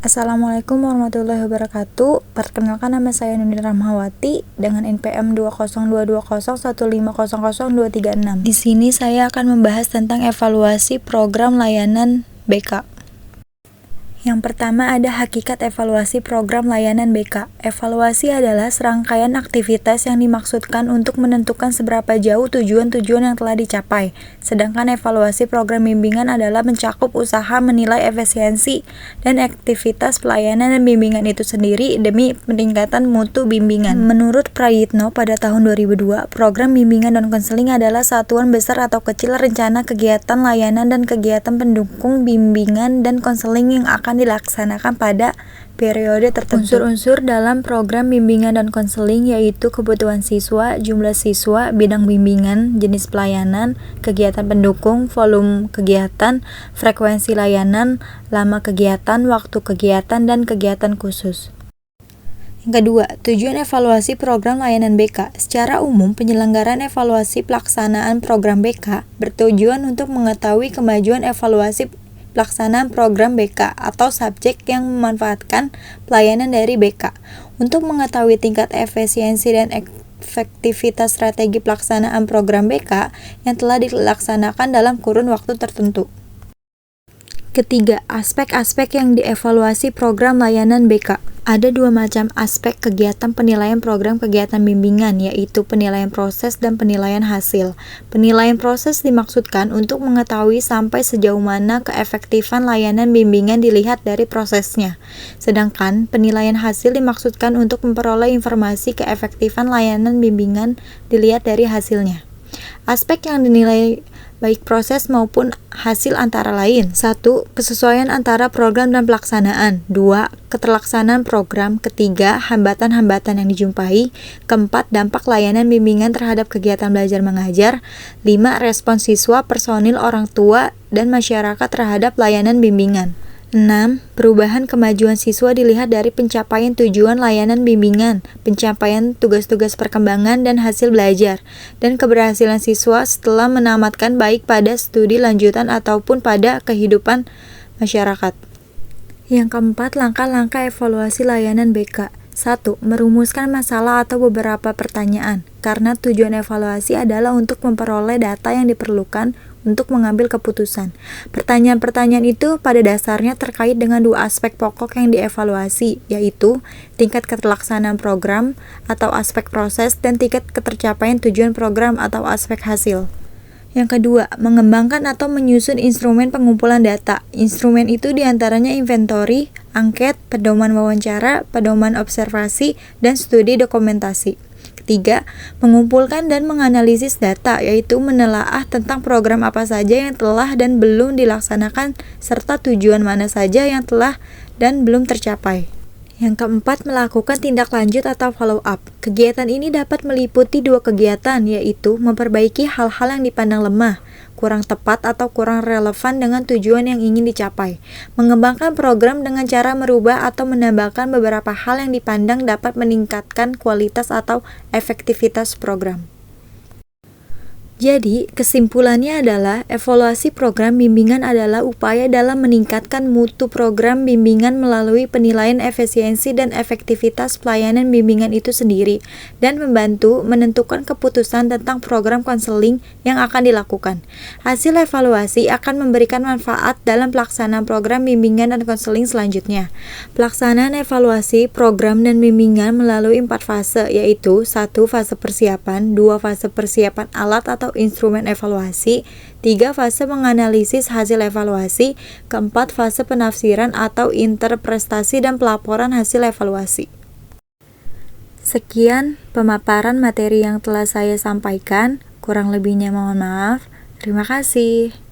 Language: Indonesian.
Assalamualaikum warahmatullahi wabarakatuh. Perkenalkan, nama saya Nuni Rahmawati dengan NPM 2022015002336. Di sini saya akan membahas tentang evaluasi program layanan BK. Yang pertama ada hakikat evaluasi program layanan BK. Evaluasi adalah serangkaian aktivitas yang dimaksudkan untuk menentukan seberapa jauh tujuan-tujuan yang telah dicapai. Sedangkan evaluasi program bimbingan adalah mencakup usaha menilai efisiensi dan aktivitas pelayanan dan bimbingan itu sendiri demi peningkatan mutu bimbingan. Menurut Prayitno pada tahun 2002, program bimbingan dan konseling adalah satuan besar atau kecil rencana kegiatan layanan dan kegiatan pendukung bimbingan dan konseling yang akan dilaksanakan pada periode tertentu. Unsur-unsur dalam program bimbingan dan konseling yaitu kebutuhan siswa, jumlah siswa, bidang bimbingan, jenis pelayanan, kegiatan pendukung, volume kegiatan, frekuensi layanan, lama kegiatan, waktu kegiatan, dan kegiatan khusus. Yang kedua, tujuan evaluasi program layanan BK. Secara umum, penyelenggaraan evaluasi pelaksanaan program BK bertujuan untuk mengetahui kemajuan evaluasi pelaksanaan program BK atau subjek yang memanfaatkan pelayanan dari BK untuk mengetahui tingkat efisiensi dan efektivitas strategi pelaksanaan program BK yang telah dilaksanakan dalam kurun waktu tertentu. Ketiga, aspek-aspek yang dievaluasi program layanan BK. Ada dua macam aspek kegiatan penilaian program kegiatan bimbingan, yaitu penilaian proses dan penilaian hasil. Penilaian proses dimaksudkan untuk mengetahui sampai sejauh mana keefektifan layanan bimbingan dilihat dari prosesnya. Sedangkan penilaian hasil dimaksudkan untuk memperoleh informasi keefektifan layanan bimbingan dilihat dari hasilnya. Aspek yang dinilai baik proses maupun hasil antara lain. 1. Kesesuaian antara program dan pelaksanaan. 2. Keterlaksanaan program. 3. Hambatan-hambatan yang dijumpai. 4. Dampak layanan bimbingan terhadap kegiatan belajar mengajar. 5. Respon siswa, personil, orang tua, dan masyarakat terhadap layanan bimbingan. 6. Perubahan kemajuan siswa dilihat dari pencapaian tujuan layanan bimbingan, pencapaian tugas-tugas perkembangan dan hasil belajar, dan keberhasilan siswa setelah menamatkan baik pada studi lanjutan ataupun pada kehidupan masyarakat. Yang keempat, langkah-langkah evaluasi layanan BK. 1. Merumuskan masalah atau beberapa pertanyaan, karena tujuan evaluasi adalah untuk memperoleh data yang diperlukan untuk mengambil keputusan. Pertanyaan-pertanyaan itu pada dasarnya terkait dengan dua aspek pokok yang dievaluasi, yaitu tingkat keterlaksanaan program atau aspek proses dan tingkat ketercapaian tujuan program atau aspek hasil. Yang kedua, mengembangkan atau menyusun instrumen pengumpulan data. Instrumen itu diantaranya inventory, angket, pedoman wawancara, pedoman observasi, dan studi dokumentasi. Ketiga, mengumpulkan dan menganalisis data, yaitu menelaah tentang program apa saja yang telah dan belum dilaksanakan, serta tujuan mana saja yang telah dan belum tercapai. Yang keempat, melakukan tindak lanjut atau follow up. Kegiatan ini dapat meliputi dua kegiatan, yaitu memperbaiki hal-hal yang dipandang lemah, kurang tepat atau kurang relevan dengan tujuan yang ingin dicapai. Mengembangkan program dengan cara merubah atau menambahkan beberapa hal yang dipandang dapat meningkatkan kualitas atau efektivitas program. Jadi, kesimpulannya adalah evaluasi program bimbingan adalah upaya dalam meningkatkan mutu program bimbingan melalui penilaian efisiensi dan efektivitas pelayanan bimbingan itu sendiri, dan membantu menentukan keputusan tentang program konseling yang akan dilakukan. Hasil evaluasi akan memberikan manfaat dalam pelaksanaan program bimbingan dan konseling selanjutnya. Pelaksanaan evaluasi program dan bimbingan melalui 4 fase, yaitu 1. Fase persiapan, 2. Fase persiapan alat atau instrumen evaluasi, 3. Fase menganalisis hasil evaluasi, 4. Fase penafsiran atau interpretasi dan pelaporan hasil evaluasi. Sekian pemaparan materi yang telah saya sampaikan, kurang lebihnya mohon maaf. Terima kasih.